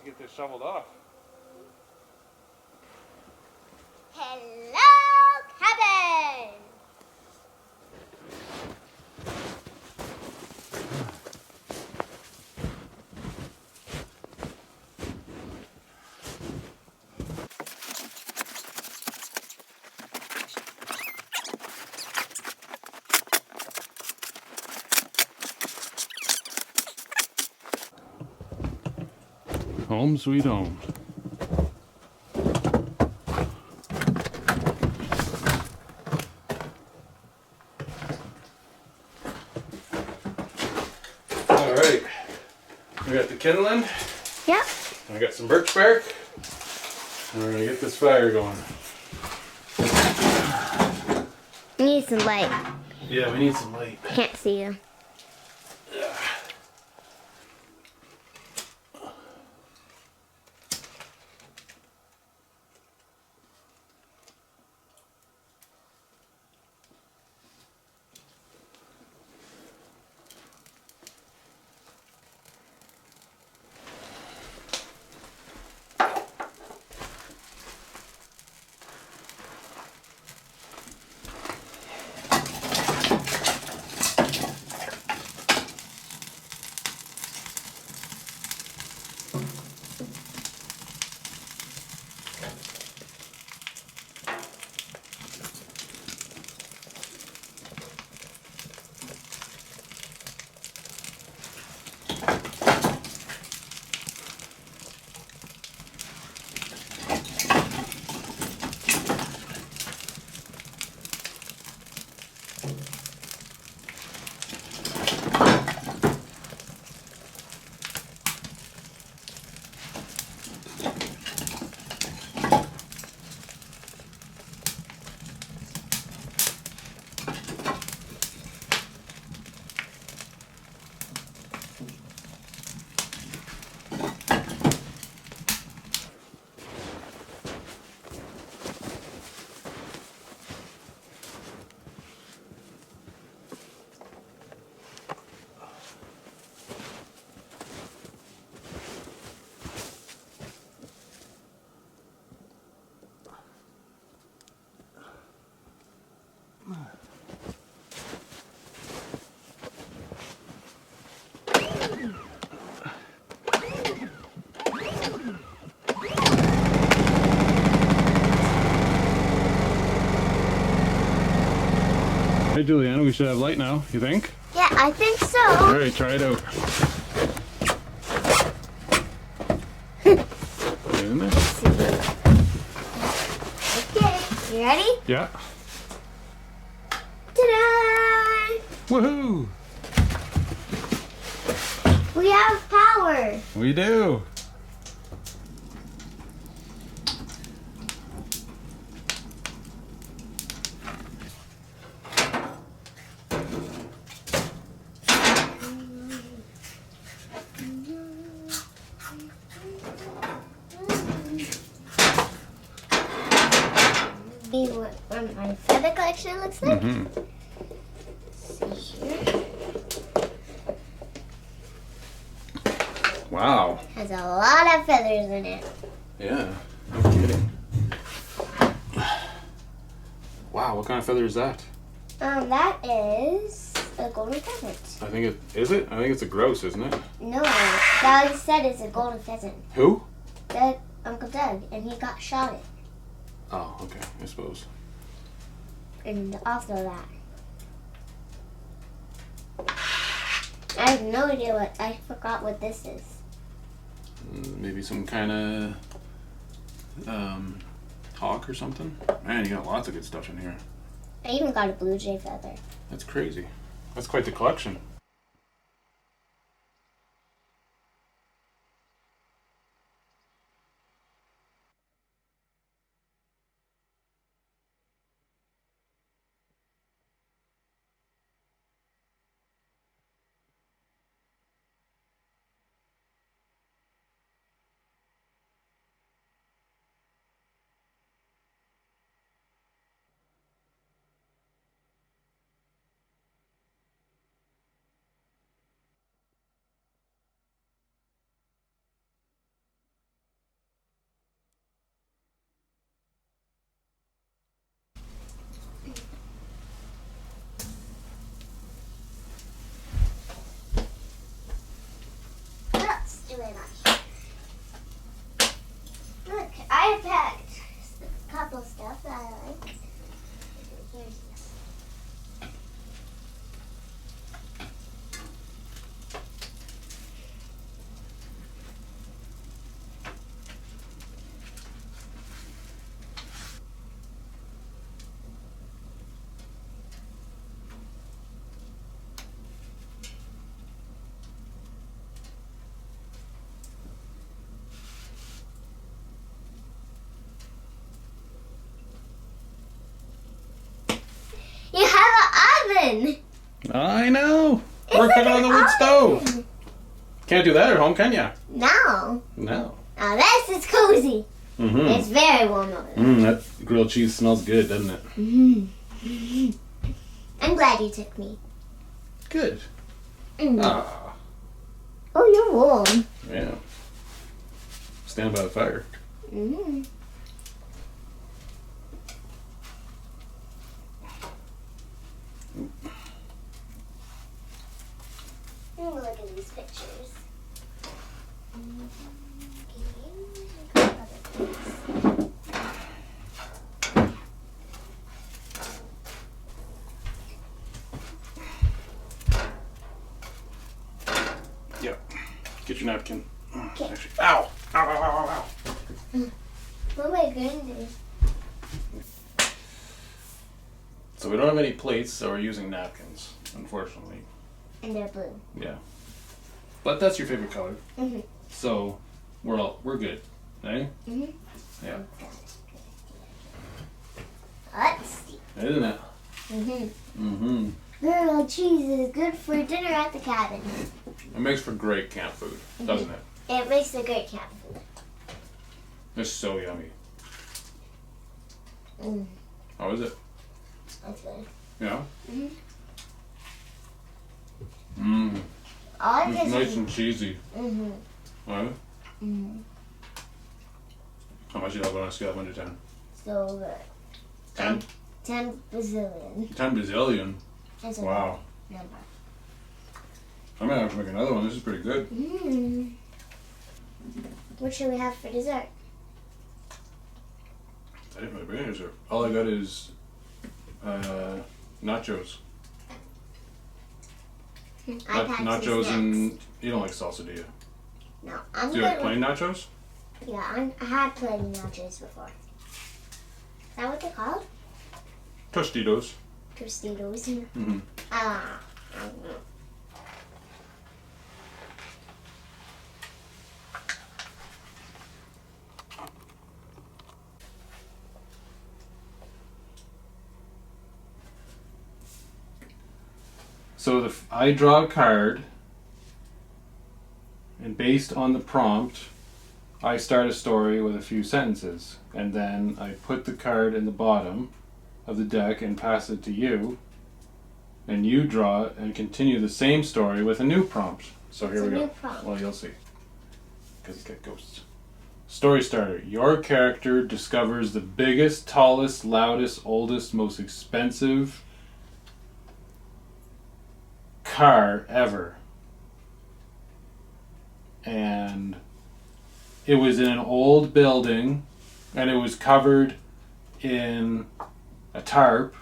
get this shoveled off. Hello, cabin! Home sweet home. Alright, we got the kindling. Yep. I got some birch bark. And we're gonna get this fire going. We need some light. Yeah, we need some light. Can't see you. Hey Juliana, we should have light now, you think? Yeah, I think so. Alright, try it out. Get in there? Okay, you ready? Yeah. Ta-da! Woohoo! We have power. We do. See what my feather collection looks like. Mm-hmm. See here. Wow. Has a lot of feathers in it. Yeah, no kidding. Wow, what kind of feather is that? That is a golden pheasant. I think it is it? I think it's a grouse, isn't it? No, Doug said it's a golden pheasant. Who? Doug, Uncle Doug, and he got shot at. Oh, okay, I suppose. And also that. I have no idea what, I forgot what this is. Maybe some kind of hawk or something. Man, you got lots of good stuff in here. I even got a blue jay feather. That's crazy. That's quite the collection. very much. Look, I packed a couple stuff that I like. Here's this. You have an oven! I know. It's We're like cooking on the an wood stove. oven. Can't do that at home, can ya? No. No. Now this is cozy. Mm-hmm. It's very warm over there. That grilled cheese smells good, doesn't it? Mm-hmm. I'm glad you took me. Good. Mm. Ah, Oh, you're warm. yeah. Stand by the fire. Mm-hmm. Look at these pictures. Yep. Get your napkin. Okay. Actually, ow! Ow, ow, ow, ow, ow. Oh my goodness. So we don't have any plates, so we're using napkins, unfortunately. And they're blue. Yeah. But that's your favorite color. Mm-hmm. So we're good. Eh? Mm-hmm. Yeah. Let's see. Isn't it? Mm-hmm. Mm-hmm. Grilled cheese is good for dinner at the cabin. It makes for great camp food, doesn't it? It makes a great camp food. It's so yummy. Mm, How is it? that's good. Yeah? Mm-hmm. Mmm. I It's just. nice and cheesy. Mm-hmm. Right? Mm-hmm. How much do you love it on a scale of 1 to 10? So good. 10? 10 bazillion. 10 bazillion. That's a Wow. good number. I might have to make another one. This is pretty good. Mm. What should we have for dessert? I didn't really bring any dessert. All I got is nachos. I've had Nachos some and... You don't like salsa, do you? No, I'm Do you good. like plain nachos? Yeah, I had plain nachos before. Is that what they're called? Tostitos. Tostitos. Mm-hmm. Ah. So I draw a card, and based on the prompt, I start a story with a few sentences, and then I put the card in the bottom of the deck and pass it to you, and you draw it and continue the same story with a new prompt. So here It's we a go. new prompt. Well, you'll see, because it's got ghosts. Story starter. Your character discovers the biggest, tallest, loudest, oldest, most expensive car ever. And it was in an old building, and it was covered in a tarp.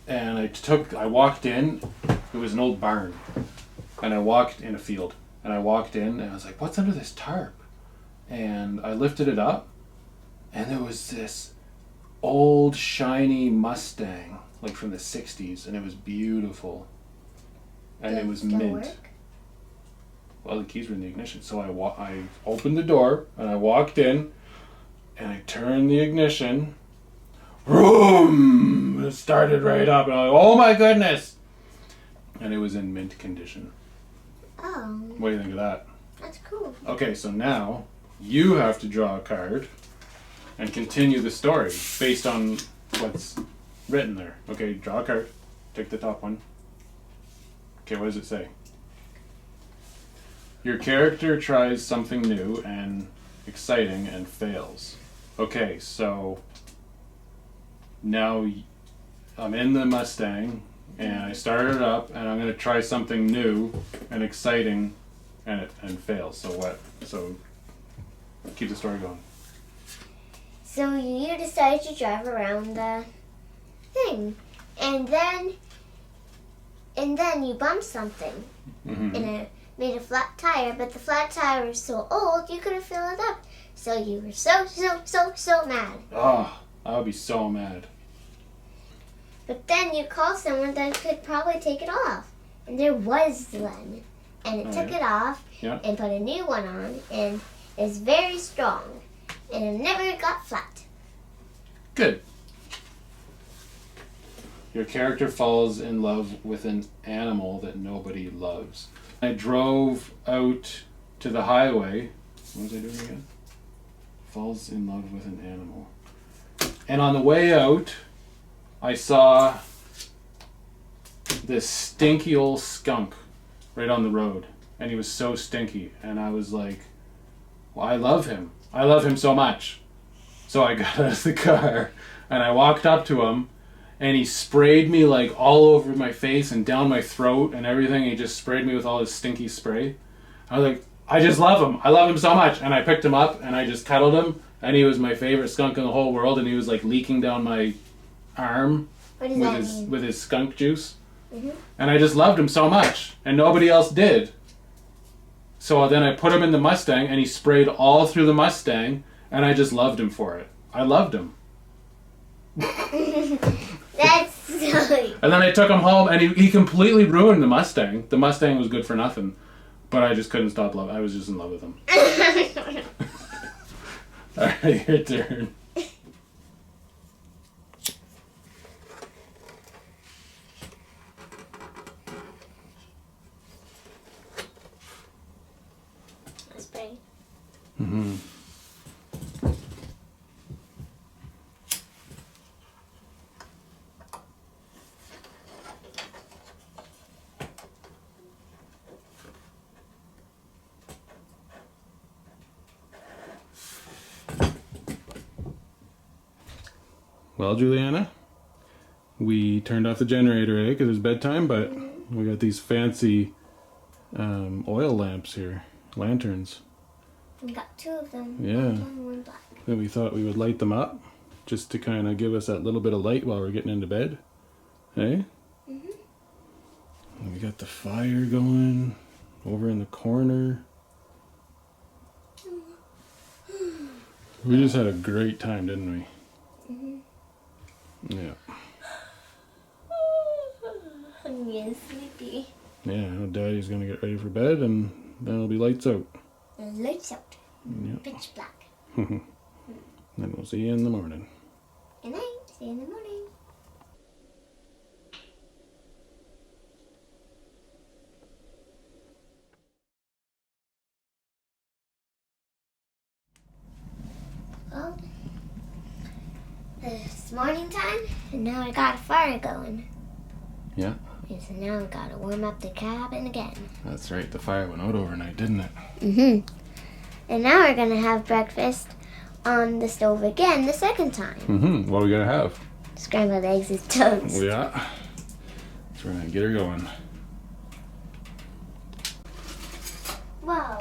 And I walked in, it was an old barn. And I walked in a field. And I walked in, and I was like, what's under this tarp? And I lifted it up, and there was this old shiny Mustang, like from the 60s, and it was beautiful. And it was Still mint. work? Well, the keys were in the ignition. So I opened the door, and I walked in, and I turned the ignition. Vroom! It started right up, and I'm like, oh my goodness! And it was in mint condition. Oh, What do you think of that? that's cool. Okay, so now you have to draw a card and continue the story based on what's written there. Okay, draw a card. Take the top one. Okay, what does it say? Your character tries something new and exciting and fails. Okay, so now I'm in the Mustang and I started it up and I'm going to try something new and exciting and fails. So what? So keep the story going. So you decide to drive around the thing, and then you bump something, Mm-hmm. and it made a flat tire. But the flat tire was so old you couldn't fill it up. So you were so mad. Oh, I would be so mad. But then you called someone that could probably take it off, and there was one, and it took it off and put a new one on, and it's very strong, and it never got flat. Good. Your character falls in love with an animal that nobody loves. I drove out to the highway. What was I doing again? Falls in love with an animal. And on the way out, I saw this stinky old skunk right on the road. And he was so stinky. And I was like, well, I love him. I love him so much. So I got out of the car and I walked up to him. And he sprayed me like all over my face and down my throat and everything. He just sprayed me with all his stinky spray. I was like, I just love him. I love him so much. And I picked him up and I just cuddled him. And he was my favorite skunk in the whole world. And he was like leaking down my arm What does that mean? with his skunk juice. Mm-hmm. And I just loved him so much. And nobody else did. So then I put him in the Mustang and he sprayed all through the Mustang. And I just loved him for it. I loved him. That's silly. And then I took him home, and he completely ruined the Mustang. The Mustang was good for nothing, but I just couldn't stop loving. I was just in love with him. All right, your turn. That's pretty. Mm-hmm. Well, Juliana, we turned off the generator, because it's bedtime, but we got these fancy oil lamps here, lanterns. We got two of them. Yeah. One blue and one black. Then we thought we would light them up, just to kind of give us that little bit of light while we're getting into bed. Hey? Mhm. And we got the fire going over in the corner. We just had a great time, didn't we? Mhm. Yeah. I'm getting sleepy. Yeah, now Daddy's gonna get ready for bed, and then it'll be lights out. The lights out. Yeah. Pitch black. Then we'll see you in the morning. Good night. See you in the morning. Well, it's morning time, and now I got a fire going. Yeah. And so now I gotta warm up the cabin again. That's right, the fire went out overnight, didn't it? Mm-hmm. And now we're gonna have breakfast on the stove again the second time. Mm-hmm. What are we gonna have? Scrambled eggs and toast. Yeah. So we're gonna get her going. Wow.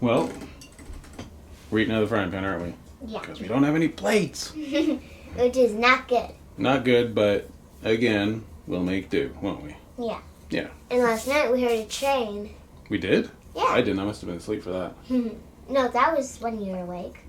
Well, we're eating out of the frying pan, aren't we? Yeah. Because we don't have any plates. Which is not good. Not good, but again, we'll make do, won't we? Yeah. Yeah. And last night we heard a train. We did? Yeah. I didn't. I must have been asleep for that. No, that was when you were awake.